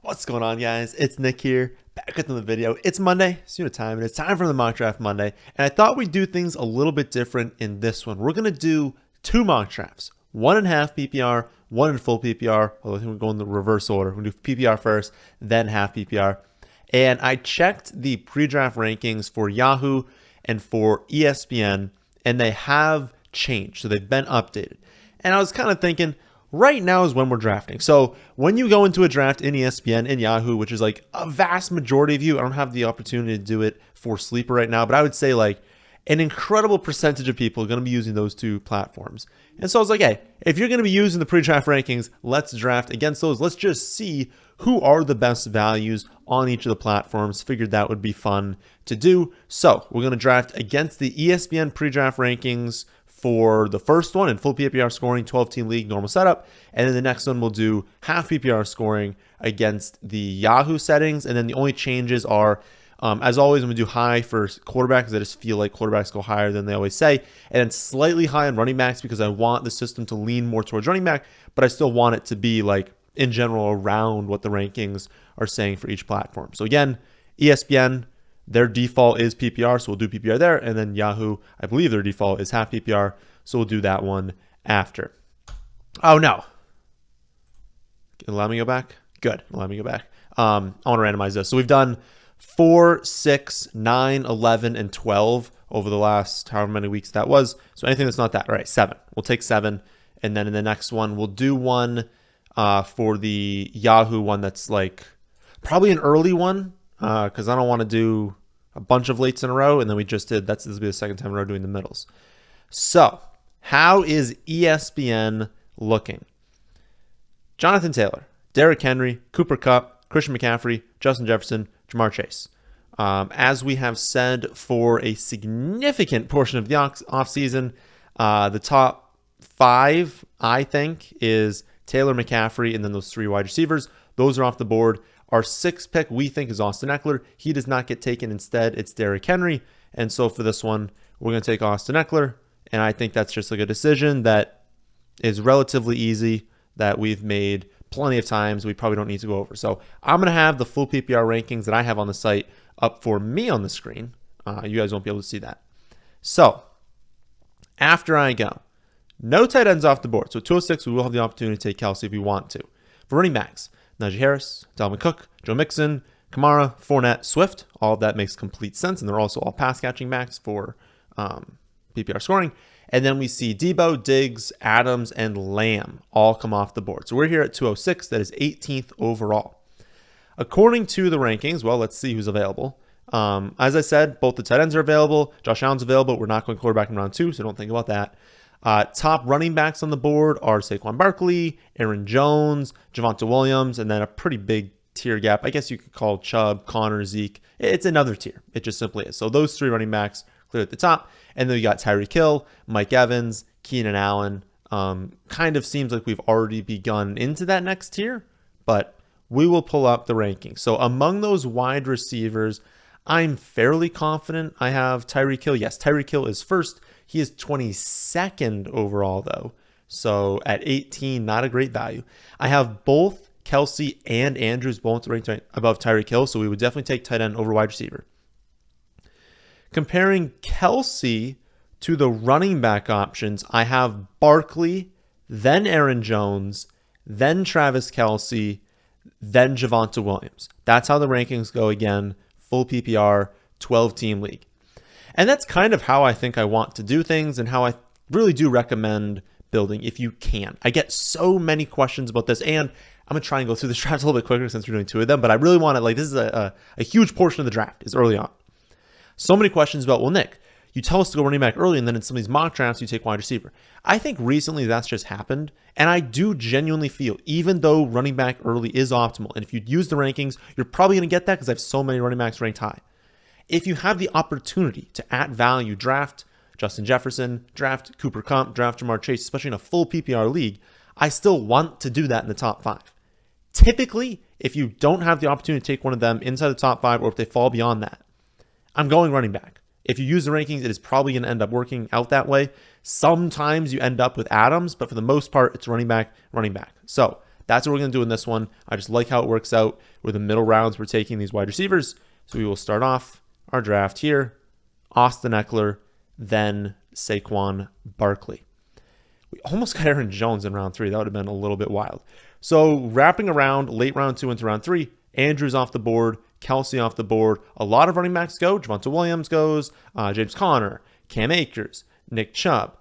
What's going on, guys? It's Nick here, back with another video. It's Monday, it's unit time, and it's time for the mock draft Monday. And I thought we'd do things a little bit different in this one. We're going to do two mock drafts, one in half PPR, one in full PPR. Although I think we're going in the reverse order. We're going to do PPR first, then half PPR. And I checked the pre-draft rankings for Yahoo and for ESPN, and they have changed. So they've been updated. And I was kind of thinking, right now is when we're drafting. So when you go into a draft in ESPN and Yahoo, which is like a vast majority of you, I don't have the opportunity to do it for Sleeper right now, but I would say like an incredible percentage of people are going to be using those two platforms. And so I was like, hey, if you're going to be using the pre-draft rankings, let's draft against those. Let's just see who are the best values on each of the platforms. Figured that would be fun to do. So we're going to draft against the ESPN pre-draft rankings for the first one in full PPR scoring, 12-team league, normal setup. And then the next one we'll do half PPR scoring against the Yahoo settings. And then the only changes are, as always, I'm going to do high for quarterbacks. I just feel like quarterbacks go higher than they always say. And then slightly high on running backs because I want the system to lean more towards running back, but I still want it to be like in general around what the rankings are saying for each platform. So again, ESPN, their default is PPR, so we'll do PPR there. And then Yahoo, I believe their default is half PPR, so we'll do that one after. Oh, no. Allow me to go back? Good. Allow me to go back. I want to randomize this. So we've done 4, 6, 9, 11, and 12 over the last however many weeks that was. So anything that's not that, all right, 7. We'll take 7. And then in the next one, we'll do one for the Yahoo one that's like probably an early one, because I don't want to do a bunch of lates in a row, and then we just did, this will be the second time in a row doing the middles. So how is ESPN looking? Jonathan Taylor, Derrick Henry, Cooper Kupp, Christian McCaffrey, Justin Jefferson, Jamar Chase. As we have said for a significant portion of the offseason, the top 5, I think, is Taylor, McCaffrey, and then those 3 wide receivers. Those are off the board. Our 6th pick, we think, is Austin Eckler. He does not get taken. Instead, it's Derrick Henry. And so for this one, we're going to take Austin Eckler. And I think that's just like a decision that is relatively easy, that we've made plenty of times. We probably don't need to go over. So I'm going to have the full PPR rankings that I have on the site up for me on the screen. You guys won't be able to see that. So after I go, no tight ends off the board. So 206, we will have the opportunity to take Kelsey if we want to. For running backs, Najee Harris, Dalvin Cook, Joe Mixon, Kamara, Fournette, Swift. All of that makes complete sense. And they're also all pass catching backs for PPR scoring. And then we see Debo, Diggs, Adams, and Lamb all come off the board. So we're here at 206. That is 18th overall. According to the rankings, well, let's see who's available. As I said, both the tight ends are available. Josh Allen's available. We're not going quarterback in round 2, so don't think about that. Top running backs on the board are Saquon Barkley, Aaron Jones, Javonte Williams, and then a pretty big tier gap. I guess you could call Chubb, Connor, Zeke. It's another tier. It just simply is. So those 3 running backs clear at the top. And then we got Tyreek Hill, Mike Evans, Keenan Allen. Kind of seems like we've already begun into that next tier, but we will pull up the rankings. So among those wide receivers, I'm fairly confident I have Tyreek Hill. Yes, Tyreek Hill is first. He is 22nd overall, though. So at 18, not a great value. I have both Kelsey and Andrews both ranked above Tyreek Hill, so we would definitely take tight end over wide receiver. Comparing Kelsey to the running back options, I have Barkley, then Aaron Jones, then Travis Kelsey, then Javonte Williams. That's how the rankings go again, full PPR, 12-team league. And that's kind of how I think I want to do things and how I really do recommend building if you can. I get so many questions about this, and I'm going to try and go through the draft a little bit quicker since we're doing 2 of them, but I really want to, like, this is a huge portion of the draft is early on. So many questions about, well, Nick, you tell us to go running back early, and then in some of these mock drafts, you take wide receiver. I think recently that's just happened, and I do genuinely feel, even though running back early is optimal, and if you use the rankings, you're probably going to get that because I have so many running backs ranked high. If you have the opportunity to add value, draft Justin Jefferson, draft Cooper Kupp, draft Jamar Chase, especially in a full PPR league, I still want to do that in the top 5. Typically, if you don't have the opportunity to take one of them inside the top 5, or if they fall beyond that, I'm going running back. If you use the rankings, it is probably going to end up working out that way. Sometimes you end up with Adams, but for the most part, it's running back. So That's what we're going to do in this one. I just like how it works out. With the middle rounds, we're taking these wide receivers. So we will start off our draft here. Austin Eckler, then Saquon Barkley. We almost got Aaron Jones in round 3. That would have been a little bit wild. So wrapping around late round 2 into round 3, Andrews off the board, Kelsey off the board. A lot of running backs go. Javonte Williams goes, James Conner, Cam Akers, Nick Chubb,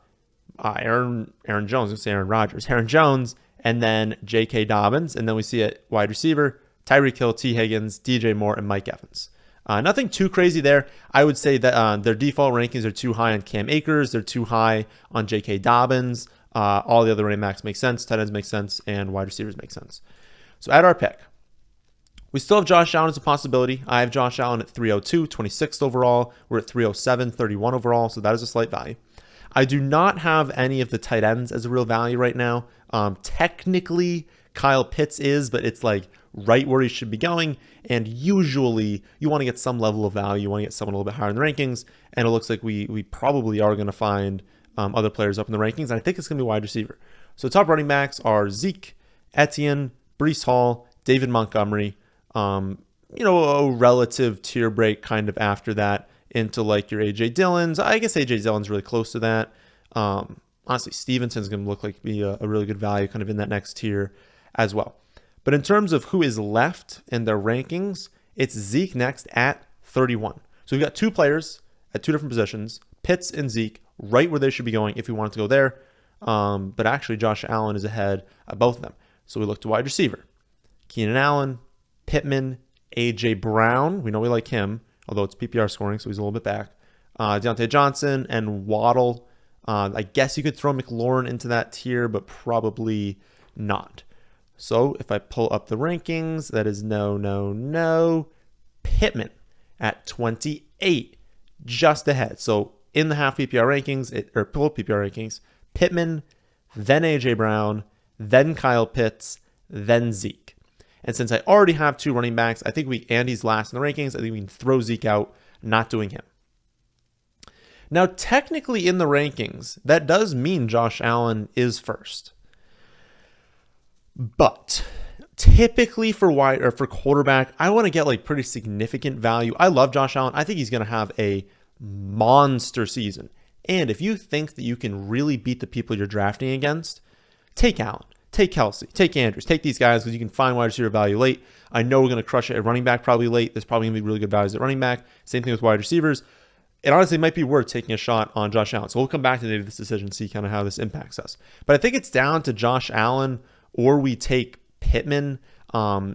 Aaron Jones. I'm going to say Aaron Rodgers. Aaron Jones, and then J.K. Dobbins. And then we see at wide receiver, Tyreek Hill, T. Higgins, DJ Moore, and Mike Evans. Nothing too crazy there. I would say that their default rankings are too high on Cam Akers. They're too high on J.K. Dobbins. All the other running backs make sense. Tight ends make sense. And wide receivers make sense. So at our pick, we still have Josh Allen as a possibility. I have Josh Allen at 302, 26th overall. We're at 307, 31 overall. So that is a slight value. I do not have any of the tight ends as a real value right now. Technically, Kyle Pitts is, but it's like right where he should be going. And usually you want to get some level of value. You want to get someone a little bit higher in the rankings. And it looks like we probably are going to find other players up in the rankings. And I think it's going to be wide receiver. So top running backs are Zeke, Etienne, Breece Hall, David Montgomery. A relative tier break kind of after that into like your A.J. Dillon's. I guess A.J. Dillon's really close to that. Honestly, Stevenson's going to look like be a really good value kind of in that next tier as well. But in terms of who is left in their rankings, it's Zeke next at 31. So we've got 2 players at 2 different positions, Pitts and Zeke, right where they should be going if we wanted to go there. But actually, Josh Allen is ahead of both of them. So we look to wide receiver. Keenan Allen, Pittman, A.J. Brown. We know we like him, although it's PPR scoring, so he's a little bit back. Deontay Johnson and Waddle. I guess you could throw McLaurin into that tier, but probably not. So if I pull up the rankings, that is no. Pittman at 28, just ahead. So in the half PPR rankings, or full PPR rankings, Pittman, then A.J. Brown, then Kyle Pitts, then Zeke. And since I already have 2 running backs, I think Andy's last in the rankings. I think we can throw Zeke out, not doing him. Now, technically in the rankings, that does mean Josh Allen is first. But typically for quarterback, I want to get like pretty significant value. I love Josh Allen. I think he's going to have a monster season. And if you think that you can really beat the people you're drafting against, take Allen, take Kelsey, take Andrews, take these guys because you can find wide receiver value late. I know we're going to crush it at running back probably late. There's probably going to be really good values at running back. Same thing with wide receivers. It honestly might be worth taking a shot on Josh Allen. So we'll come back to this decision, see kind of how this impacts us. But I think it's down to Josh Allen or we take Pittman. I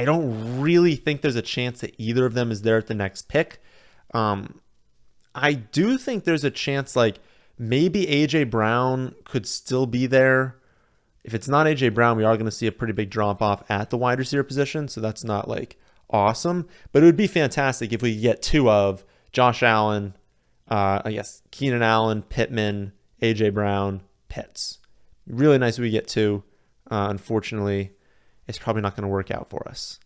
don't really think there's a chance that either of them is there at the next pick. I do think there's a chance like maybe A.J. Brown could still be there. If it's not A.J. Brown, we are going to see a pretty big drop off at the wide receiver position. So that's not like awesome. But it would be fantastic if we could get 2 of Josh Allen, Keenan Allen, Pittman, A.J. Brown, Pitts. Really nice if we get 2. Unfortunately, it's probably not going to work out for us.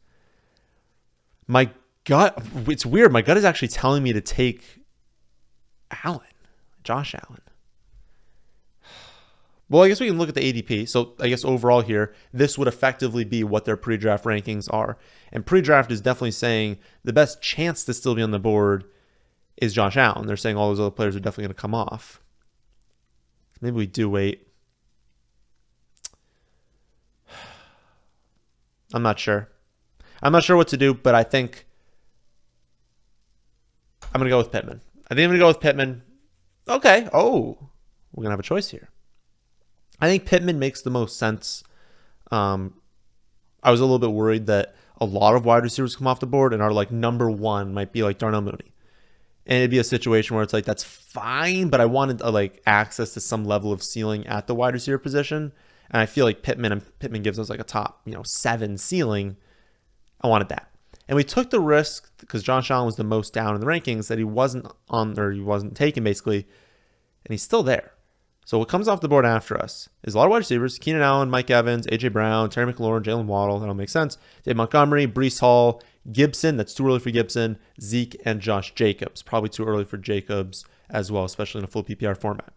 My gut, it's weird. My gut is actually telling me to take Josh Allen. Well, I guess we can look at the ADP. So I guess overall here, this would effectively be what their pre-draft rankings are. And pre-draft is definitely saying the best chance to still be on the board is Josh Allen. They're saying all those other players are definitely going to come off. Maybe we do wait. I'm not sure. I'm not sure what to do, but I think I'm going to go with Pittman. I think I'm going to go with Pittman. Okay. Oh, we're going to have a choice here. I think Pittman makes the most sense. I was a little bit worried that a lot of wide receivers come off the board and our like number 1 might be like Darnell Mooney. And it'd be a situation where it's like, that's fine, but I wanted like access to some level of ceiling at the wide receiver position. And I feel like Pittman gives us like a top, 7 ceiling. I wanted that. And we took the risk because Josh Allen was the most down in the rankings that he wasn't taken basically. And he's still there. So what comes off the board after us is a lot of wide receivers: Keenan Allen, Mike Evans, A.J. Brown, Terry McLaurin, Jalen Waddle. That'll make sense. Dave Montgomery, Breece Hall, Gibson. That's too early for Gibson. Zeke and Josh Jacobs. Probably too early for Jacobs as well, especially in a full PPR format.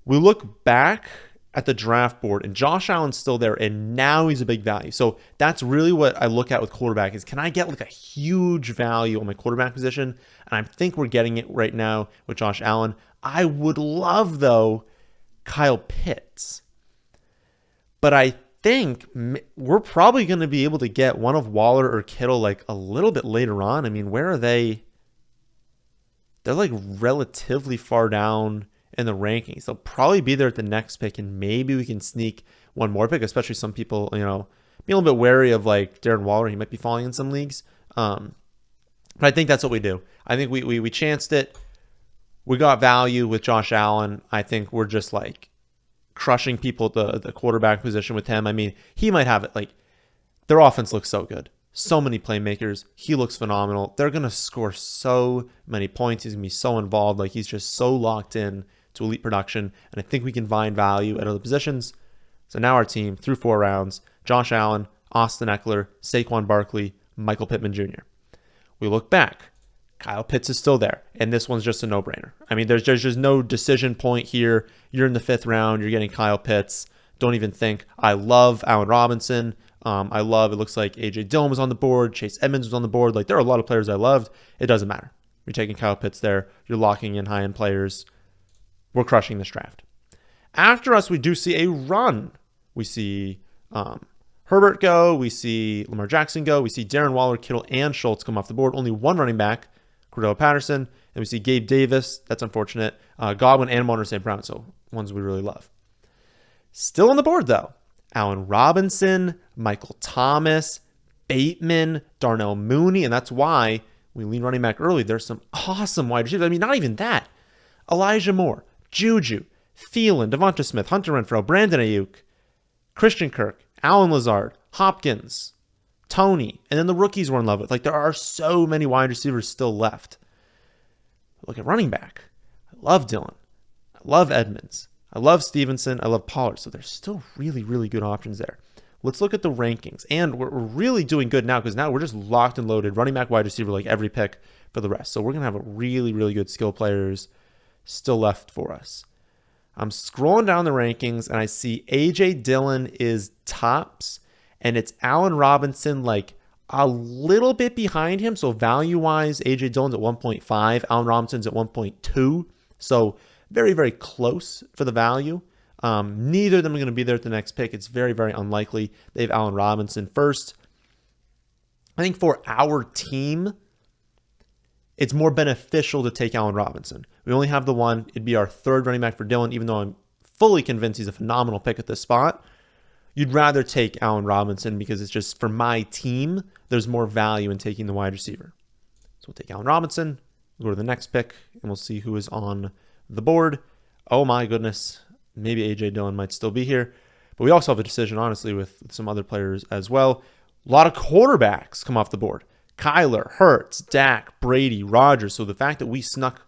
We look back at the draft board, and Josh Allen's still there, and now he's a big value. So that's really what I look at with quarterback is, can I get like a huge value on my quarterback position? And I think we're getting it right now with Josh Allen. I would love, though, Kyle Pitts. But I think we're probably going to be able to get one of Waller or Kittle like a little bit later on. I mean, where are they? They're like relatively far down in the rankings. They'll probably be there at the next pick, and maybe we can sneak one more pick, especially some people, be a little bit wary of like Darren Waller. He might be falling in some leagues. But I think that's what we do. I think we chanced it. We got value with Josh Allen. I think we're just like crushing people at the quarterback position with him. I mean, he might have it. Like, their offense looks so good. So many playmakers. He looks phenomenal. They're going to score so many points. He's going to be so involved. Like, he's just so locked in to elite production. And I think we can find value at other positions. So now our team, through 4 rounds, Josh Allen, Austin Eckler, Saquon Barkley, Michael Pittman Jr. We look back. Kyle Pitts is still there, and this one's just a no-brainer. I mean, there's just no decision point here. You're in the 5th round. You're getting Kyle Pitts. Don't even think. I love Allen Robinson. It looks like A.J. Dillon was on the board. Chase Edmonds was on the board. Like, there are a lot of players I loved. It doesn't matter. You're taking Kyle Pitts there. You're locking in high-end players. We're crushing this draft. After us, we do see a run. We see Herbert go. We see Lamar Jackson go. We see Darren Waller, Kittle, and Schultz come off the board. Only one running back, Cordell Patterson. And we see Gabe Davis. That's unfortunate. Godwin and Amon St. Brown. So ones we really love. Still on the board, though. Allen Robinson, Michael Thomas, Bateman, Darnell Mooney. And that's why we lean running back early. There's some awesome wide receivers. I mean, not even that. Elijah Moore, Juju, Thielen, Devonta Smith, Hunter Renfrow, Brandon Ayuk, Christian Kirk, Alan Lazard, Hopkins, Tony, and then the rookies we're in love with. Like, there are so many wide receivers still left. Look at running back. I love Dillon. I love Edmonds. I love Stevenson. I love Pollard. So there's still really, really good options there. Let's look at the rankings. And we're really doing good now because now we're just locked and loaded. Running back, wide receiver, like every pick for the rest. So we're going to have a really, really good skill players still left for us. I'm scrolling down the rankings and I see A.J. Dillon is tops and it's Allen Robinson like a little bit behind him. So value-wise, A.J. Dillon's at 1.5. Allen Robinson's at 1.2. So very, very close for the value. Neither of them are going to be there at the next pick. It's very, very unlikely. They have Allen Robinson first. I think for our team, it's more beneficial to take Allen Robinson. We only have the one. It'd be our 3rd running back for Dillon, even though I'm fully convinced he's a phenomenal pick at this spot. You'd rather take Allen Robinson because it's just, for my team, there's more value in taking the wide receiver. So we'll take Allen Robinson, we'll go to the next pick, and we'll see who is on the board. Oh my goodness. Maybe A.J. Dillon might still be here. But we also have a decision, honestly, with some other players as well. A lot of quarterbacks come off the board. Kyler, Hurts, Dak, Brady, Rodgers. So the fact that we snuck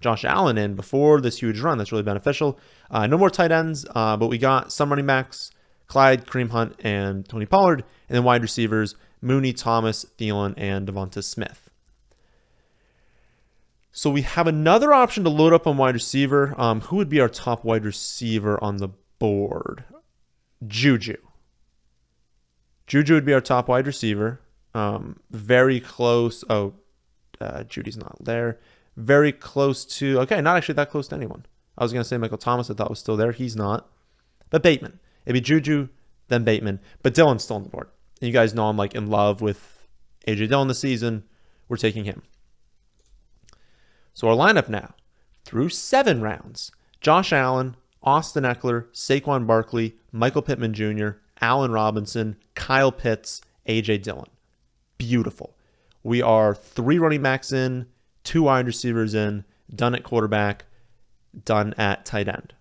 Josh Allen in before this huge run, that's really beneficial. No more tight ends, but we got some running backs, Clyde, Kareem Hunt, and Tony Pollard. And then wide receivers, Mooney, Thomas, Thielen, and Devonta Smith. So we have another option to load up on wide receiver. Who would be our top wide receiver on the board? Juju. Juju would be our top wide receiver. Very close. Judy's not there. Very close to, okay, not actually that close to anyone. I was going to say Michael Thomas, I thought was still there. He's not. But Bateman. It'd be Juju, then Bateman. But Dillon's still on the board. And you guys know I'm like in love with A.J. Dillon this season. We're taking him. So our lineup now, through 7 rounds, Josh Allen, Austin Eckler, Saquon Barkley, Michael Pittman Jr., Allen Robinson, Kyle Pitts, A.J. Dillon. Beautiful. We are 3 running backs in, 2 wide receivers in, done at quarterback, done at tight end.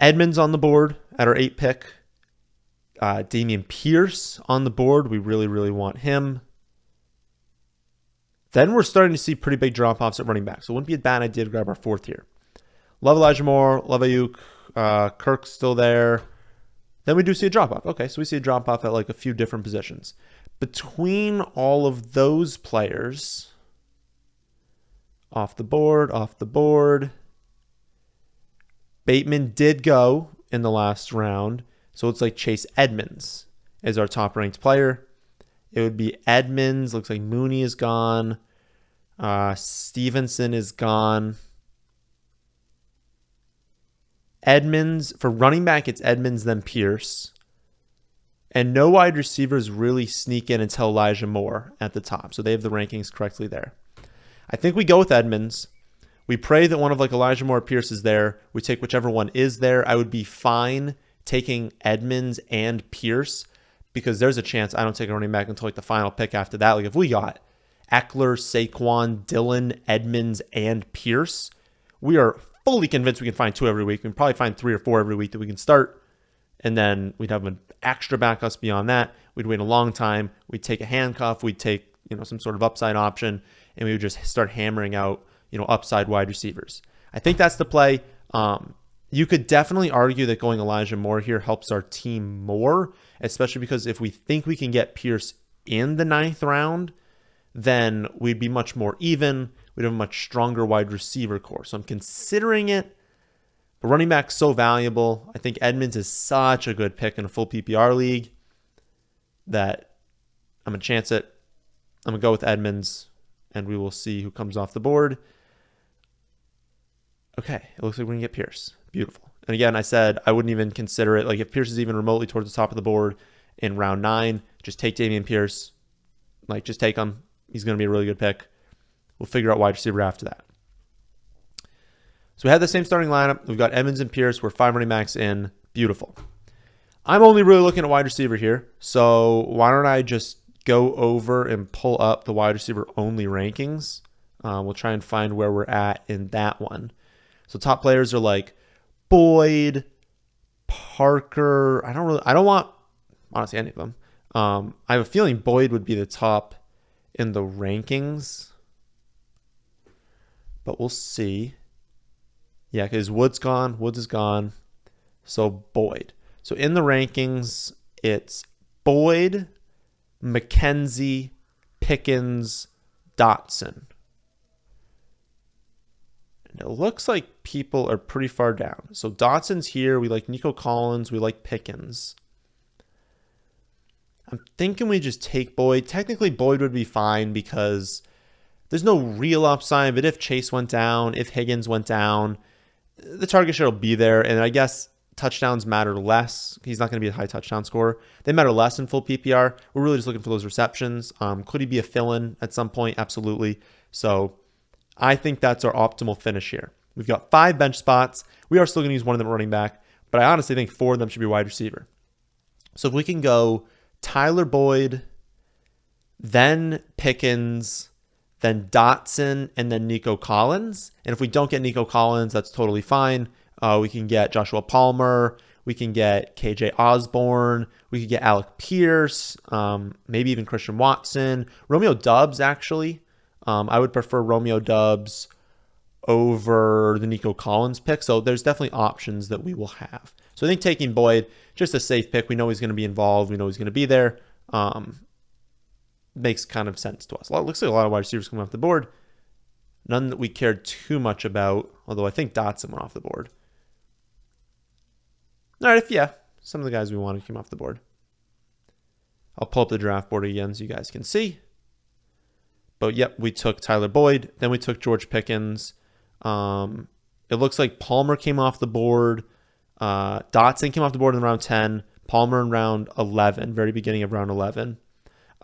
Edmonds on the board at our 8th pick. Dameon Pierce on the board. We really, really want him. Then we're starting to see pretty big drop-offs at running back. So it wouldn't be a bad idea to grab our 4th here. Love Elijah Moore. Love Ayuk. Kirk's still there. Then we do see a drop-off. Okay, so we see a drop-off at like a few different positions. Between all of those players, off the board. Bateman did go in the last round. So it's like Chase Edmonds is our top ranked player. It would be Edmonds. Looks like Mooney is gone. Stevenson is gone. Edmonds, for running back, it's Edmonds, then Pierce. And no wide receivers really sneak in until Elijah Moore at the top. So they have the rankings correctly there. I think we go with Edmonds. We pray that one of like Elijah Moore or Pierce is there. We take whichever one is there. I would be fine taking Edmonds and Pierce because there's a chance I don't take a running back until like the final pick after that. Like if we got Eckler, Saquon, Dillon, Edmonds, and Pierce, we are fully convinced we can find 2 every week. We can probably find 3 or 4 every week that we can start. And then we'd have an extra backups beyond that. We'd wait a long time. We'd take a handcuff. We'd take, some sort of upside option, and we would just start hammering out, upside wide receivers. I think that's the play. You could definitely argue that going Elijah Moore here helps our team more, especially because if we think we can get Pierce in the 9th round, then we'd be much more even. We'd have a much stronger wide receiver core. So I'm considering it. But running back's so valuable. I think Edmonds is such a good pick in a full PPR league that I'm going to chance it. I'm going to go with Edmonds, and we will see who comes off the board. Okay, it looks like we're going to get Pierce. Beautiful. And again, I said I wouldn't even consider it. Like if Pierce is even remotely towards the top of the board in round 9, just take Dameon Pierce. Like just take him. He's going to be a really good pick. We'll figure out wide receiver after that. So we had the same starting lineup. We've got Edmonds and Pierce. We're 5 running backs in. Beautiful. I'm only really looking at wide receiver here. So why don't I just go over and pull up the wide receiver only rankings. We'll try and find where we're at in that one. So top players are like Boyd, Parker. I don't want honestly any of them. I have a feeling Boyd would be the top in the rankings, but we'll see. Yeah, because Woods is gone. So Boyd. So in the rankings, it's Boyd, McKenzie, Pickens, Dotson. And it looks like people are pretty far down. So Dotson's here. We like Nico Collins. We like Pickens. I'm thinking we just take Boyd. Technically, Boyd would be fine because there's no real upside. But if Chase went down, if Higgins went down, the target share will be there. And I guess touchdowns matter less. He's not going to be a high touchdown scorer. They matter less in full PPR. We're really just looking for those receptions. Could he be a fill-in at some point? Absolutely. So I think that's our optimal finish here. We've got 5 bench spots. We are still going to use one of them running back, but I honestly think 4 of them should be wide receiver. So if we can go Tyler Boyd, then Pickens, then Dotson, and then Nico Collins. And if we don't get Nico Collins, that's totally fine. We can get Joshua Palmer. We can get KJ Osborne. We could get Alec Pierce, maybe even Christian Watson. Romeo Doubs, actually. I would prefer Romeo Doubs over the Nico Collins pick. So there's definitely options that we will have. So I think taking Boyd, just a safe pick. We know he's going to be involved. We know he's going to be there. Makes kind of sense to us. Looks like a lot of wide receivers coming off the board. None that we cared too much about, although I think Dotson went off the board. All right, some of the guys we wanted came off the board. I'll pull up the draft board again so you guys can see. But yep, we took Tyler Boyd. Then we took George Pickens. It looks like Palmer came off the board. Dotson came off the board in round 10. Palmer in round 11, very beginning of round 11.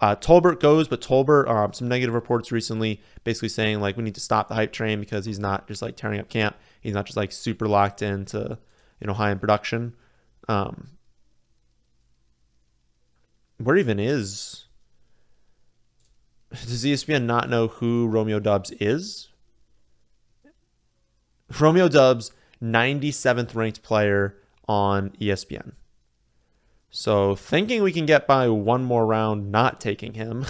Tolbert goes, but Tolbert, some negative reports recently basically saying like we need to stop the hype train because he's not just like tearing up camp. He's not just like super locked into, high-end production. Where even is... Does ESPN not know who Romeo Doubs is? Romeo Doubs, 97th ranked player on ESPN. So thinking we can get by one more round not taking him.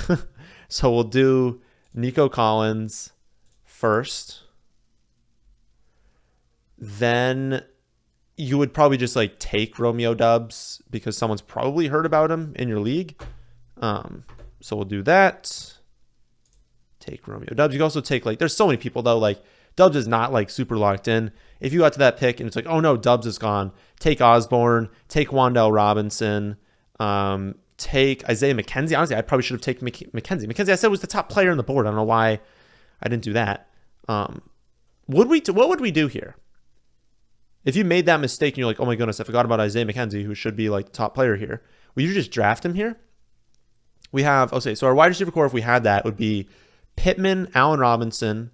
So we'll do Nico Collins first. Then you would probably just like take Romeo Doubs because someone's probably heard about him in your league. So we'll do that. Take Romeo Doubs. You can also take there's so many people though, like Dubs is not like super locked in. If you got to that pick and it's like, oh no, Dubs is gone, take Osborne, take Wan'Dale Robinson, take Isaiah McKenzie. Honestly, I probably should have taken McKenzie. McKenzie, I said, was the top player on the board. I don't know why I didn't do that. What would we do here? If you made that mistake and you're like, oh my goodness, I forgot about Isaiah McKenzie, who should be like the top player here. Will you just draft him here? We have, so our wide receiver core, if we had that, would be Pittman, Allen Robinson,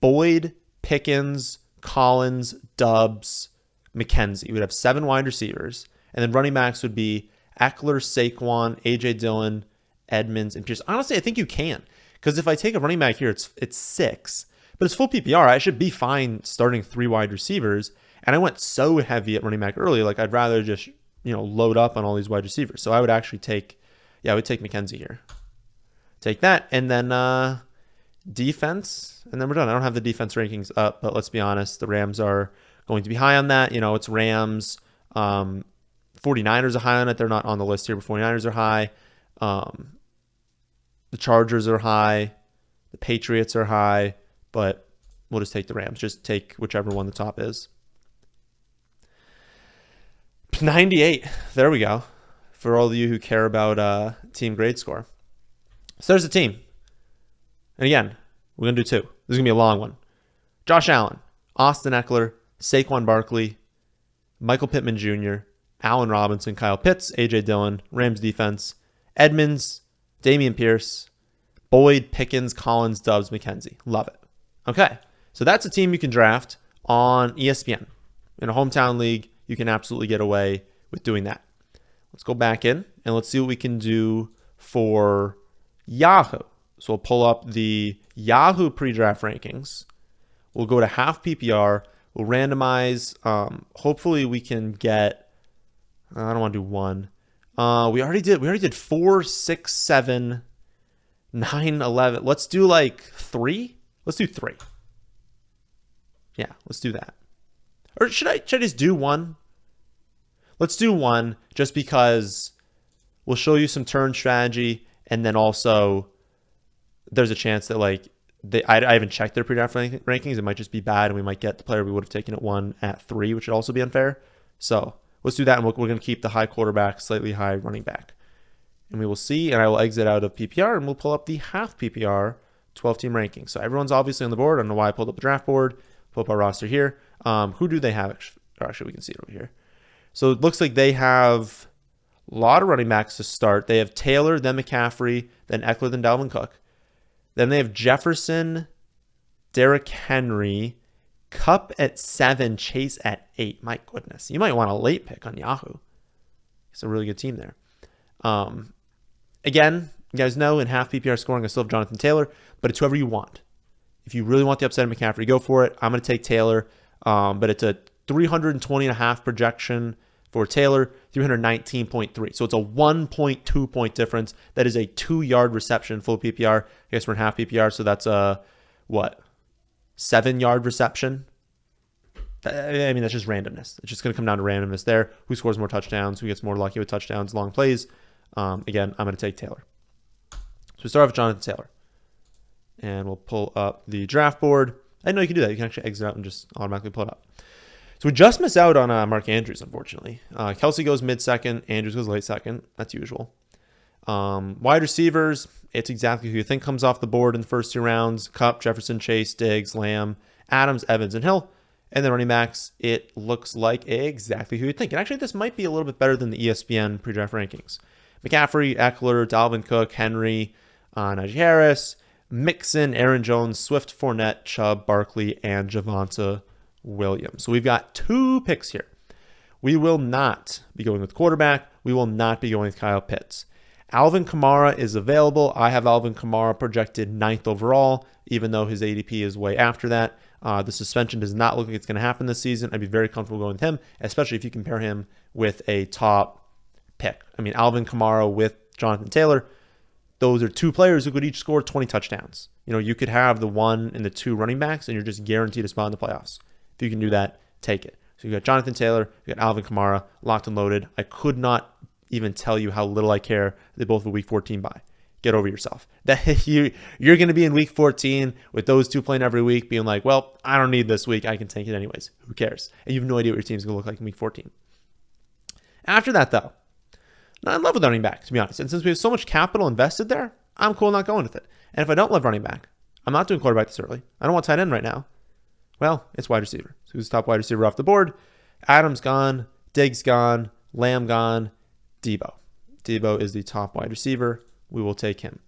Boyd, Pickens, Collins, Dubs, McKenzie. We'd have 7 wide receivers. And then running backs would be Eckler, Saquon, A.J. Dillon, Edmonds, and Pierce. Honestly, I think you can. Because if I take a running back here, it's 6. But it's full PPR. I should be fine starting 3 wide receivers. And I went so heavy at running back early. Like, I'd rather just, load up on all these wide receivers. So I would actually I would take McKenzie here. Take that. And then defense. And then we're done. I don't have the defense rankings up. But let's be honest. The Rams are going to be high on that. It's Rams. 49ers are high on it. They're not on the list here, but 49ers are high. The Chargers are high. The Patriots are high. But we'll just take the Rams. Just take whichever one the top is. 98. There we go. For all of you who care about team grade score. So there's a team. And again, we're going to do 2. This is going to be a long one. Josh Allen, Austin Eckler, Saquon Barkley, Michael Pittman Jr., Allen Robinson, Kyle Pitts, A.J. Dillon, Rams defense, Edmonds, Dameon Pierce, Boyd, Pickens, Collins, Dubs, McKenzie. Love it. Okay, so that's a team you can draft on ESPN. In a hometown league, you can absolutely get away with doing that. Let's go back in and let's see what we can do for Yahoo. So we'll pull up the Yahoo Pre Draft Rankings. We'll go to Half PPR. We'll randomize. Hopefully we can get, I don't want to do 1. We already did 4, 6, 7, 9, 11. Let's do like 3. Let's do 3. Yeah, let's do that. Or should I just do 1? Let's do 1 just because we'll show you some turn strategy, and then also there's a chance that I haven't checked their pre-draft rankings. It might just be bad, and we might get the player we would have taken at 1 at 3, which would also be unfair. So let's do that, and we're going to keep the high quarterback, slightly high running back. And we will see, and I will exit out of PPR, and we'll pull up the Half PPR 12-team ranking. So everyone's obviously on the board. I don't know why I pulled up the draft board. Pull up our roster here. Who do they have? Actually, we can see it over here. So it looks like they have a lot of running backs to start. They have Taylor, then McCaffrey, then Eckler, then Dalvin Cook. Then they have Jefferson, Derrick Henry, Kupp at 7, Chase at 8. My goodness. You might want a late pick on Yahoo. It's a really good team there. Again, you guys know in Half PPR scoring, I still have Jonathan Taylor, but it's whoever you want. If you really want the upside of McCaffrey, go for it. I'm going to take Taylor, but it's a 320.5 projection for Taylor, 319.3. So it's a 1.2 point difference. That is a 2-yard reception full PPR. I guess we're in Half PPR, so that's a, 7-yard reception? I mean, that's just randomness. It's just going to come down to randomness there. Who scores more touchdowns? Who gets more lucky with touchdowns, long plays? Again, I'm going to take Taylor. So we start off with Jonathan Taylor. And we'll pull up the draft board. I know you can do that. You can actually exit out and just automatically pull it up. So we just miss out on Mark Andrews, unfortunately. Kelsey goes mid-second. Andrews goes late second. That's usual. Wide receivers, it's exactly who you think comes off the board in the first 2 rounds. Kupp, Jefferson, Chase, Diggs, Lamb, Adams, Evans, and Hill. And then running backs, it looks like exactly who you think. And actually, this might be a little bit better than the ESPN Pre Draft Rankings. McCaffrey, Eckler, Dalvin Cook, Henry, Najee Harris, Mixon, Aaron Jones, Swift, Fournette, Chubb, Barkley, and Javonte Williams. So we've got 2 picks here. We will not be going with quarterback. We will not be going with Kyle Pitts. Alvin Kamara is available. I have Alvin Kamara projected 9th overall, even though his ADP is way after that. The suspension does not look like it's going to happen this season. I'd be very comfortable going with him, especially if you compare him with a top pick. I mean, Alvin Kamara with Jonathan Taylor, those are 2 players who could each score 20 touchdowns. You could have the 1 and the 2 running backs, and you're just guaranteed a spot in the playoffs. If you can do that, take it. So you got Jonathan Taylor, you got Alvin Kamara, locked and loaded. I could not even tell you how little I care. They both have a week 14 bye. get over yourself. That you're going to be in week 14 with those two playing every week being like, well, I don't need this week. I can tank it anyways. Who cares? And you have no idea what your team's going to look like in week 14. After that, though, not in love with running back, to be honest. And since we have so much capital invested there, I'm cool not going with it. And if I don't love running back, I'm not doing quarterback this early. I don't want tight end right now. Well, it's wide receiver. So who's the top wide receiver off the board? Adams gone, Diggs gone, Lamb gone, Debo. Debo is the top wide receiver. We will take him.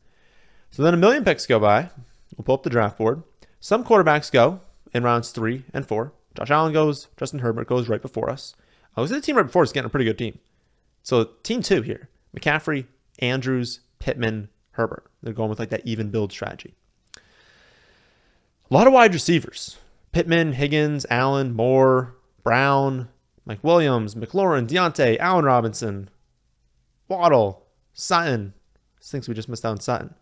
So then a million picks go by. We'll pull up the draft board. Some quarterbacks go in rounds 3 and 4. Josh Allen goes. Justin Herbert goes right before us. I was in the team right before us getting a pretty good team. So team 2 here. McCaffrey, Andrews, Pittman, Herbert. They're going with like that even build strategy. A lot of wide receivers. Pittman, Higgins, Allen, Moore, Brown, Mike Williams, McLaurin, Deontay, Allen Robinson, Waddle, Sutton. Thinks we just missed out on Sutton.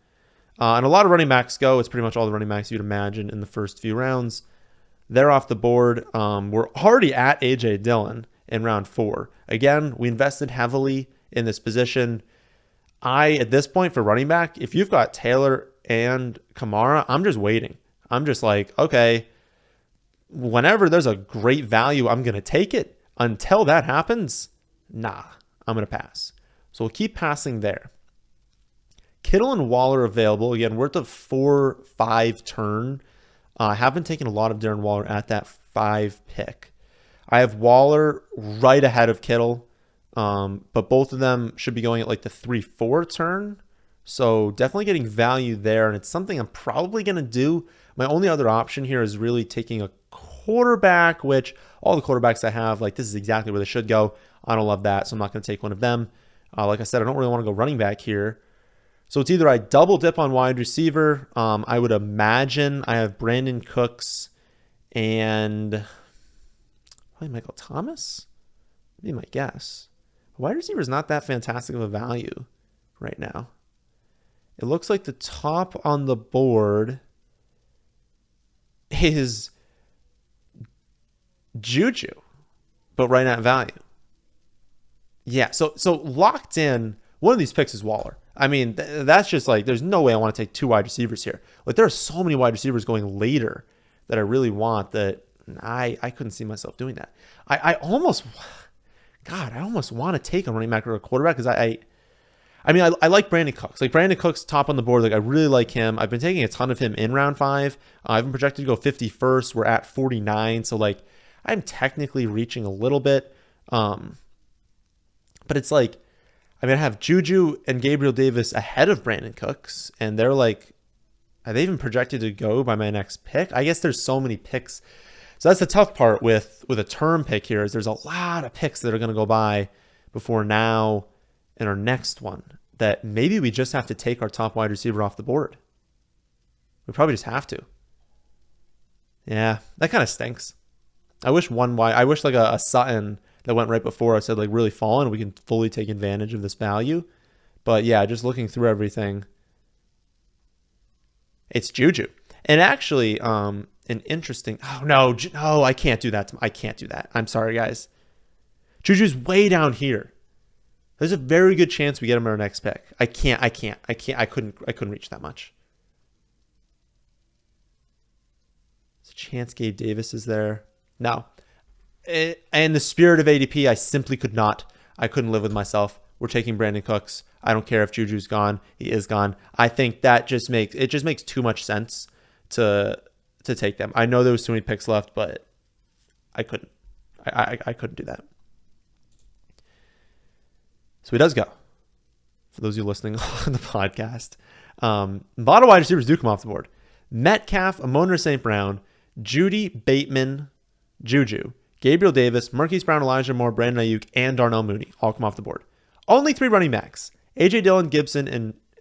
And a lot of running backs go. It's pretty much all the running backs you'd imagine in the first few rounds. They're off the board. We're already at A.J. Dillon in round 4. Again, we invested heavily in this position. At this point for running back, if you've got Taylor and Kamara, I'm just waiting. I'm just like, okay, whenever there's a great value, I'm going to take it. Until that happens, nah, I'm going to pass. So we'll keep passing there. Kittle and Waller available. Again, we're at the 4-5 turn. I haven't taken a lot of Darren Waller at that 5 pick. I have Waller right ahead of Kittle, but both of them should be going at like the 3-4 turn. So definitely getting value there, and it's something I'm probably going to do. My only other option here is really taking a quarterback, which all the quarterbacks I have, like this is exactly where they should go. I don't love that, so I'm not going to take one of them. Like I said, I don't really want to go running back here. So it's either I double dip on wide receiver. I would imagine I have Brandon Cooks and probably Michael Thomas. Be my guess. Wide receiver is not that fantastic of a value right now. It looks like the top on the board is Juju, but right at value. Yeah, so locked in, one of these picks is Waller. I mean, that's just like, there's no way I want to take 2 wide receivers here. Like, there are so many wide receivers going later that I really want that I couldn't see myself doing that. I almost want to take a running back or a quarterback because I like Brandon Cooks. Like, Brandon Cooks top on the board. Like, I really like him. I've been taking a ton of him in round 5. I've been projected to go 51st. We're at 49. So, like, I'm technically reaching a little bit. But it's like, I have Juju and Gabriel Davis ahead of Brandon Cooks, and they're like, are they even projected to go by my next pick? I guess there's so many picks. So that's the tough part with a term pick here is there's a lot of picks that are going to go by before now and our next one that maybe we just have to take our top wide receiver off the board. We probably just have to. Yeah, that kind of stinks. I wish like a Sutton that went right before us had like really fallen. We can fully take advantage of this value. But yeah, just looking through everything, it's Juju. And actually, an interesting. Oh no, I can't do that. I can't do that. I'm sorry, guys. Juju's way down here. There's a very good chance we get him in our next pick. I couldn't reach that much. There's a chance Gabe Davis is there. No. In the spirit of ADP, I simply could not. I couldn't live with myself. We're taking Brandon Cooks. I don't care if Juju's gone. He is gone. I think that just makes too much sense to take them. I know there was too many picks left, but I couldn't. I couldn't do that. So he does go. For those of you listening on the podcast, a lot of wide receivers do come off the board. Metcalf, Amon-Ra St. Brown, Judy, Bateman, Juju, Gabriel Davis, Marquise Brown, Elijah Moore, Brandon Ayuk, and Darnell Mooney all come off the board. Only 3 running backs, A.J. Dillon, Gibson,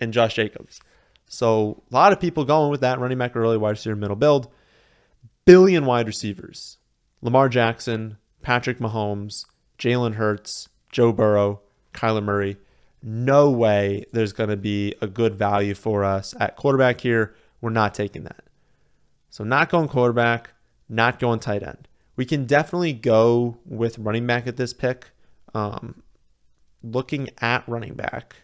and Josh Jacobs. So a lot of people going with that running back early, wide receiver, middle build. Billion wide receivers. Lamar Jackson, Patrick Mahomes, Jalen Hurts, Joe Burrow, Kyler Murray. No way there's going to be a good value for us at quarterback here. We're not taking that. So not going quarterback, not going tight end. We can definitely go with running back at this pick. Looking at running back,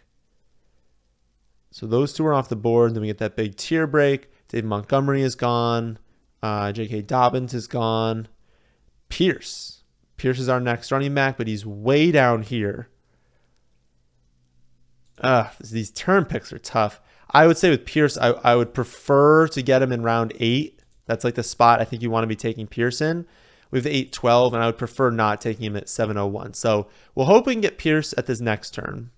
So those two are off the board. Then we get that big tier break. Dave Montgomery is gone. J.K. Dobbins is gone. Pierce is our next running back, but he's way down here. These turn picks are tough. I would say with Pierce, I would prefer to get him in round 8. That's like the spot I think you want to be taking Pierce in. We have 8-12, and I would prefer not taking him at 7:01. So we'll hope we can get Pierce at this next turn.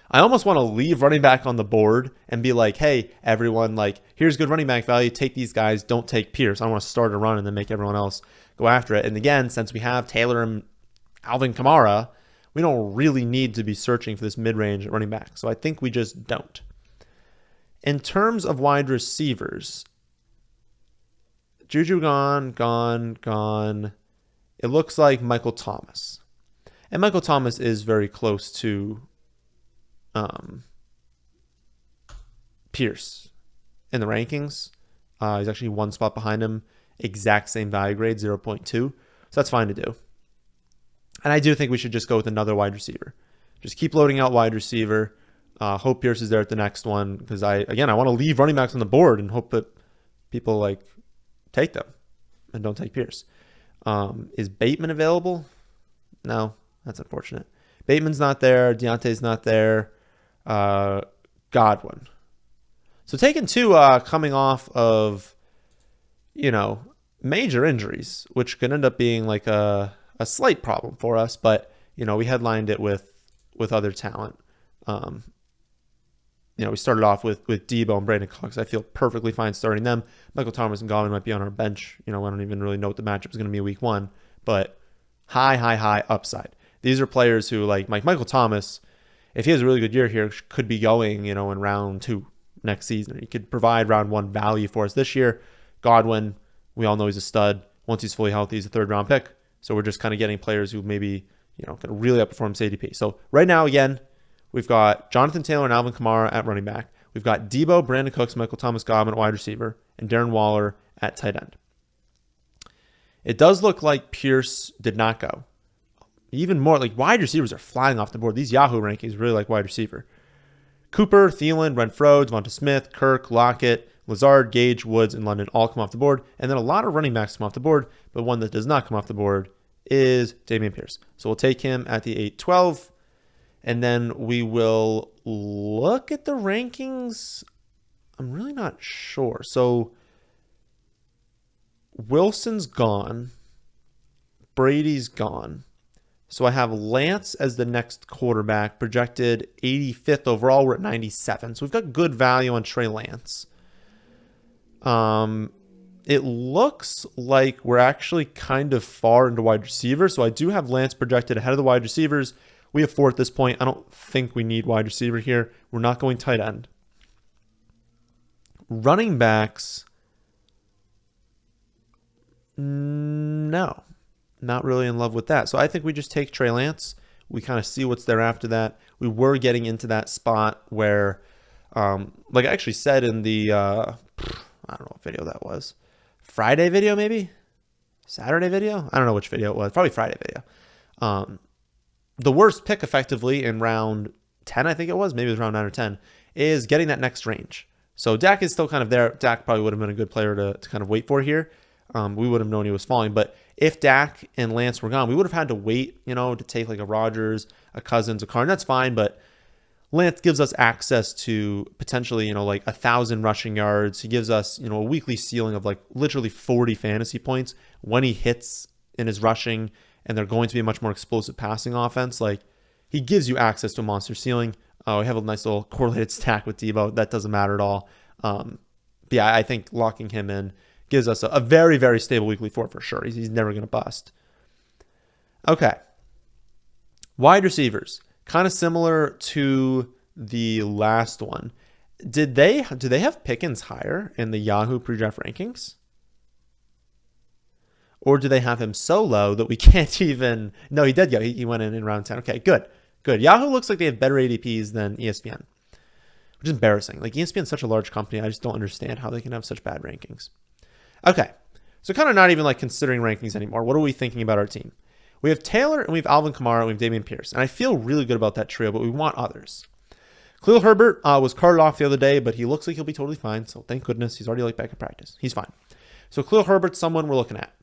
I almost want to leave running back on the board and be like, hey, everyone, like, here's good running back value. Take these guys. Don't take Pierce. I want to start a run and then make everyone else go after it. And again, since we have Taylor and Alvin Kamara, we don't really need to be searching for this mid-range running back. So I think we just don't. In terms of wide receivers, Juju gone. It looks like Michael Thomas. And Michael Thomas is very close to Pierce in the rankings. He's actually one spot behind him. Exact same value grade, 0.2. So that's fine to do. And I do think we should just go with another wide receiver. Just keep loading out wide receiver. Hope Pierce is there at the next one. Because I want to leave running backs on the board and hope that people like take them and don't take Pierce. Is Bateman available? No, that's unfortunate. Bateman's not there. Deontay's not there. Godwin. So taking two coming off of, major injuries, which could end up being like a slight problem for us, but, we headlined it with other talent. We started off with Debo and Brandon Cooks. I feel perfectly fine starting them. Michael Thomas and Godwin might be on our bench. I don't even really know what the matchup is going to be week 1, but high upside. These are players who, like Michael Thomas, if he has a really good year here, could be going, in round 2 next season. He could provide round 1 value for us this year. Godwin, we all know he's a stud. Once he's fully healthy, he's a 3rd round pick. So we're just kind of getting players who maybe, can really outperform ADP. So right now, again, we've got Jonathan Taylor and Alvin Kamara at running back. We've got Debo, Brandon Cooks, Michael Thomas, Godwin at wide receiver, and Darren Waller at tight end. It does look like Pierce did not go. Even more, like wide receivers are flying off the board. These Yahoo rankings really like wide receiver. Cooper, Thielen, Renfrow, Devonta Smith, Kirk, Lockett, Lazard, Gage, Woods, and London all come off the board. And then a lot of running backs come off the board, but one that does not come off the board is Dameon Pierce. So we'll take him at the 8-12. And then we will look at the rankings. I'm really not sure. So Wilson's gone. Brady's gone. So I have Lance as the next quarterback, projected 85th overall. We're at 97. So we've got good value on Trey Lance. It looks like we're actually kind of far into wide receiver. So I do have Lance projected ahead of the wide receivers. We have 4 at this point. I don't think we need wide receiver here. We're not going tight end. Running backs, no. Not really in love with that. So I think we just take Trey Lance. We kind of see what's there after that. We were getting into that spot where, like I actually said in the, I don't know what video that was. Friday video, maybe? Saturday video? I don't know which video it was. Probably Friday video. The worst pick effectively in round 10, I think it was. Maybe it was round 9 or 10, is getting that next range. So Dak is still kind of there. Dak probably would have been a good player to kind of wait for here. We would have known he was falling. But if Dak and Lance were gone, we would have had to wait, to take like a Rodgers, a Cousins, a Carr. And that's fine, but Lance gives us access to potentially, like 1,000 rushing yards. He gives us, a weekly ceiling of like literally 40 fantasy points when he hits in his rushing, and they're going to be a much more explosive passing offense. Like, he gives you access to a monster ceiling. We have a nice little correlated stack with Debo. That doesn't matter at all. But yeah, I think locking him in gives us a very, very stable weekly for sure. He's never going to bust. Okay. Wide receivers. Kind of similar to the last one. Do they have Pickens higher in the Yahoo Pre Draft Rankings? Or do they have him so low that we can't even... No, he did go. He went in round 10. Okay, good. Yahoo looks like they have better ADPs than ESPN, which is embarrassing. Like, ESPN is such a large company. I just don't understand how they can have such bad rankings. Okay, so kind of not even like considering rankings anymore. What are we thinking about our team? We have Taylor and we have Alvin Kamara and we have Dameon Pierce. And I feel really good about that trio, but we want others. Khalil Herbert was carted off the other day, but he looks like he'll be totally fine. So thank goodness. He's already like back in practice. He's fine. So Khalil Herbert's someone we're looking at.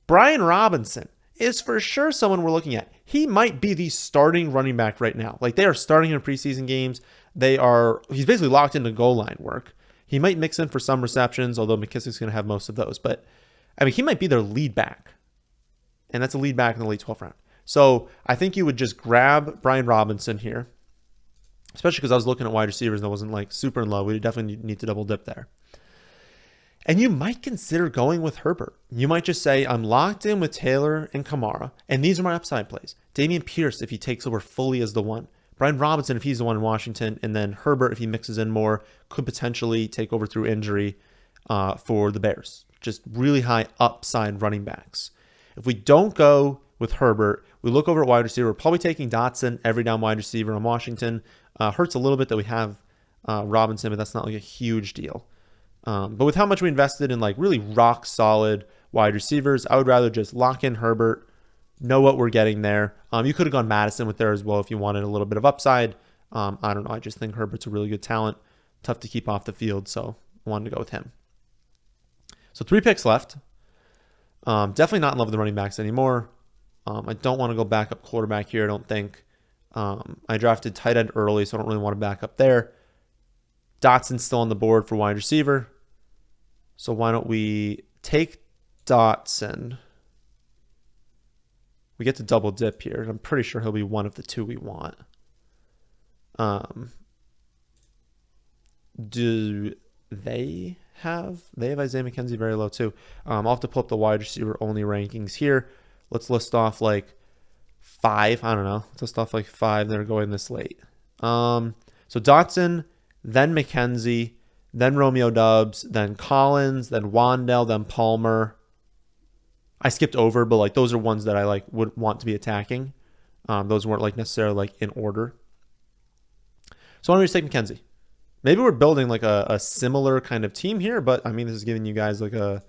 Brian Robinson is for sure someone we're looking at. He might be the starting running back right now. Like, they are starting in preseason games. He's basically locked into goal line work. He might mix in for some receptions, although McKissick's going to have most of those. But, I mean, he might be their lead back. And that's a lead back in the late 12th round. So I think you would just grab Brian Robinson here, especially because I was looking at wide receivers and I wasn't like super in love. We definitely need to double dip there. And you might consider going with Herbert. You might just say, I'm locked in with Taylor and Kamara, and these are my upside plays. Dameon Pierce, if he takes over fully as the one. Brian Robinson, if he's the one in Washington. And then Herbert, if he mixes in more, could potentially take over through injury for the Bears. Just really high upside running backs. If we don't go with Herbert, we look over at wide receiver. We're probably taking Dotson, every down wide receiver on Washington. Hurts a little bit that we have Robinson, but that's not like a huge deal. But with how much we invested in like really rock solid wide receivers, I would rather just lock in Herbert, know what we're getting there. You could have gone Madison with there as well if you wanted a little bit of upside. I don't know. I just think Herbert's a really good talent. Tough to keep off the field, so I wanted to go with him. So 3 picks left. Definitely not in love with the running backs anymore. I don't want to go back up quarterback here, I don't think. I drafted tight end early, so I don't really want to back up there. Dotson's still on the board for wide receiver. So why don't we take Dotson? We get to double dip here. I'm pretty sure he'll be one of the two we want. Do they have Isaiah McKenzie very low too? I'll have to pull up the wide receiver only rankings here. Let's list off like 5. I don't know. Let's list off like 5 that are going this late. So Dotson, then McKenzie, then Romeo Doubs, then Collins, then Wandell, then Palmer. I skipped over, but like those are ones that I like would want to be attacking. Those weren't like necessarily like in order. So why don't we just take McKenzie? Maybe we're building like a similar kind of team here, but I mean, this is giving you guys like a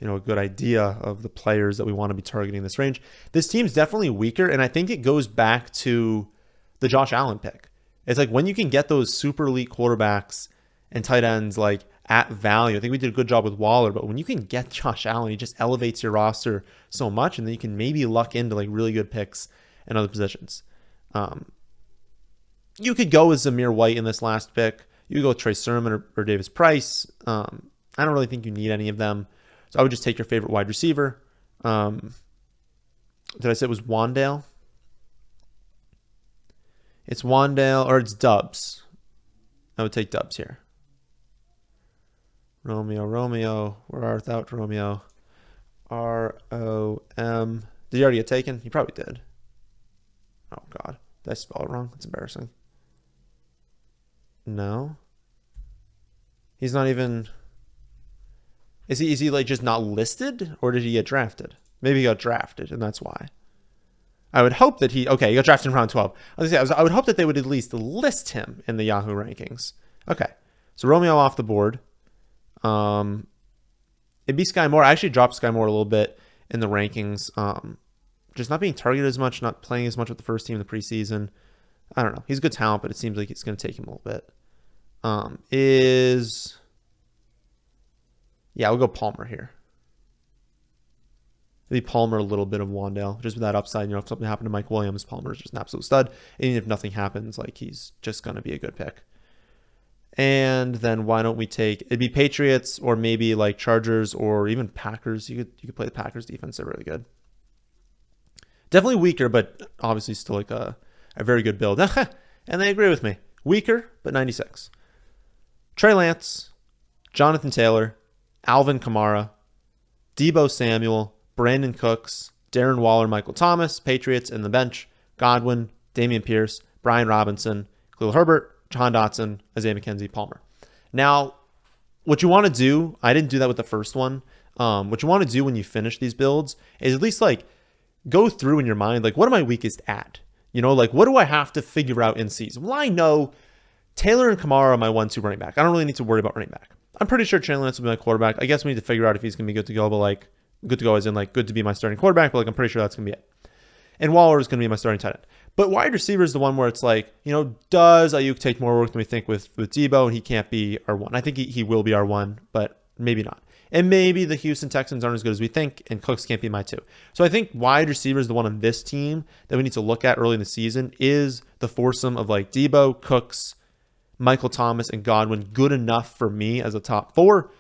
good idea of the players that we want to be targeting in this range. This team's definitely weaker, and I think it goes back to the Josh Allen pick. It's like when you can get those super elite quarterbacks and tight ends like at value. I think we did a good job with Waller, but when you can get Josh Allen, he just elevates your roster so much, and then you can maybe luck into like really good picks in other positions. You could go with Zamir White in this last pick. You could go with Trey Sermon or Davis Price. I don't really think you need any of them. So I would just take your favorite wide receiver. Did I say it was Wandale? It's Wandale or it's Doubs. I would take Doubs here. Romeo. Where art thou, Romeo? R-O-M. Did he already get taken? He probably did. Oh, God. Did I spell it wrong? That's embarrassing. No. He's not even... Is he like just not listed? Or did he get drafted? Maybe he got drafted, and that's why. I would hope that he got drafted in round 12. I would hope that they would at least list him in the Yahoo rankings. Okay. So Romeo off the board. It'd be Sky Moore. I actually dropped Sky Moore a little bit in the rankings. Just not being targeted as much, not playing as much with the first team in the preseason. I don't know. He's a good talent, but it seems like it's going to take him a little bit. We'll go Palmer here. Maybe Palmer, a little bit of Wandale, just with that upside. If something happened to Mike Williams, Palmer's just an absolute stud. And even if nothing happens, like he's just going to be a good pick. And then why don't we it'd be Patriots or maybe like Chargers or even Packers. You could play the Packers defense. They're really good. Definitely weaker, but obviously still like a very good build. And they agree with me. Weaker, but 96. Trey Lance, Jonathan Taylor, Alvin Kamara, Deebo Samuel, Brandon Cooks, Darren Waller, Michael Thomas, Patriots in the bench, Godwin, Dameon Pierce, Brian Robinson, Khalil Herbert, Jahan Dotson, Isaiah McKenzie, Palmer. Now, what you want to do, I didn't do that with the first one. What you want to do when you finish these builds is at least like go through in your mind, like what am I weakest at? Like what do I have to figure out in season? Well, I know Taylor and Kamara are my 1-2 running back. I don't really need to worry about running back. I'm pretty sure Trey Lance will be my quarterback. I guess we need to figure out if he's going to be good to go, but like good to go as in like good to be my starting quarterback, but like I'm pretty sure that's going to be it. And Waller is going to be my starting tight end. But wide receiver is the one where it's like, does Ayuk take more work than we think with Debo, and he can't be our one? I think he will be our one, but maybe not. And maybe the Houston Texans aren't as good as we think, and Cooks can't be my 2. So I think wide receiver is the one on this team that we need to look at early in the season. Is the foursome of like Debo, Cooks, Michael Thomas, and Godwin good enough for me as a top 4?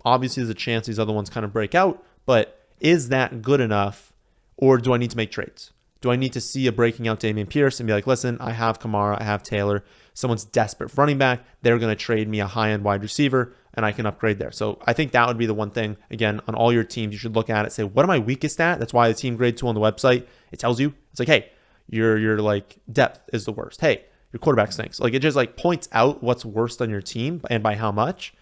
Obviously, there's a chance these other ones kind of break out, but is that good enough, or do I need to make trades? Do I need to see a breaking out Dameon Pierce and be like, listen, I have Kamara, I have Taylor. Someone's desperate for running back. They're going to trade me a high-end wide receiver, and I can upgrade there. So I think that would be the one thing, again, on all your teams, you should look at it, say, what am I weakest at? That's why the team grade tool on the website, it tells you. It's like, hey, your like depth is the worst. Hey, your quarterback stinks. Like, it just like points out what's worst on your team and by how much.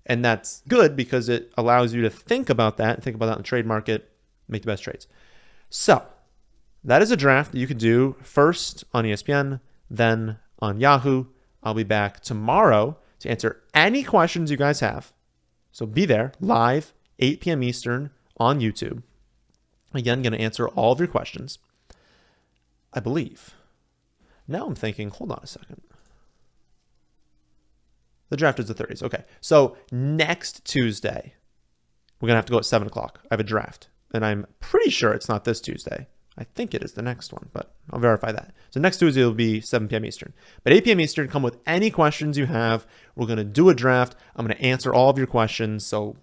And that's good because it allows you to think about that in the trade market, make the best trades. So that is a draft that you could do first on ESPN, then on Yahoo. I'll be back tomorrow to answer any questions you guys have. So be there live, 8 p.m. Eastern on YouTube. Again, going to answer all of your questions, I believe. Now I'm thinking, hold on a second. The draft is the 30s. Okay. So next Tuesday, we're going to have to go at 7 o'clock. I have a draft, and I'm pretty sure it's not this Tuesday. I think it is the next one, but I'll verify that. So next Tuesday will be 7 p.m. Eastern. But 8 p.m. Eastern, come with any questions you have. We're going to do a draft. I'm going to answer all of your questions. So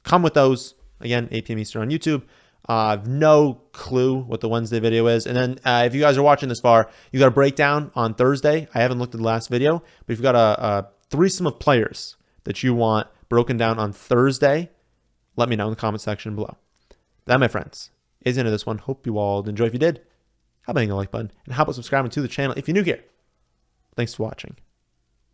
come with those. Again, 8 p.m. Eastern on YouTube. I have no clue what the Wednesday video is. And then if you guys are watching this far, you got a breakdown on Thursday. I haven't looked at the last video, but if you've got a threesome of players that you want broken down on Thursday, let me know in the comment section below. That, my friends, is the end of this one. Hope you all enjoyed. If you did, how about hitting the like button? And how about subscribing to the channel if you're new here? Thanks for watching.